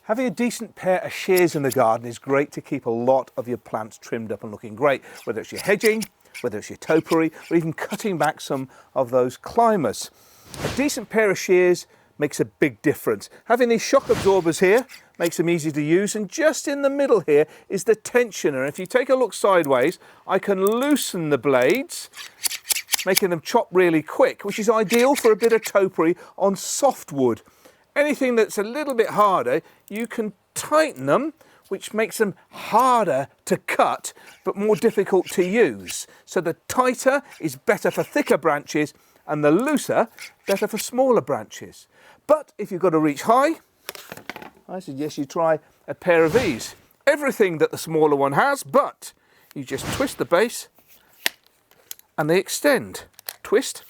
Having a decent pair of shears in the garden is great to keep a lot of your plants trimmed up and looking great, whether it's your hedging, whether it's your topiary, or even cutting back some of those climbers. A decent pair of shears makes a big difference. Having these shock absorbers here makes them easy to use, and just in the middle here is the tensioner. If you take a look sideways, I can loosen the blades, making them chop really quick, which is ideal for a bit of topiary on soft wood. Anything that's a little bit harder, you can tighten them, which makes them harder to cut, but more difficult to use. So the tighter is better for thicker branches, and the looser, better for smaller branches. But if you've got to reach high, I suggest you try a pair of these. Everything that the smaller one has, but you just twist the base and they extend. Twist,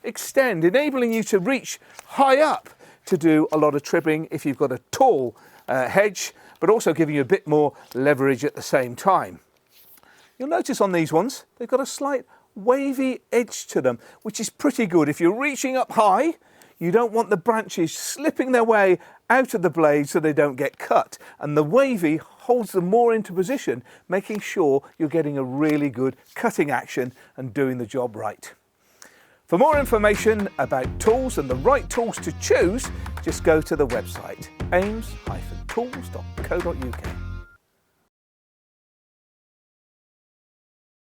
extend, enabling you to reach high up to do a lot of trimming if you've got a tall hedge, but also giving you a bit more leverage at the same time. You'll notice on these ones, they've got a slight wavy edge to them, which is pretty good. If you're reaching up high, you don't want the branches slipping their way out of the blade so they don't get cut. And the wavy holds them more into position, making sure you're getting a really good cutting action and doing the job right. For more information about tools and the right tools to choose, just go to the website ames-tools.co.uk.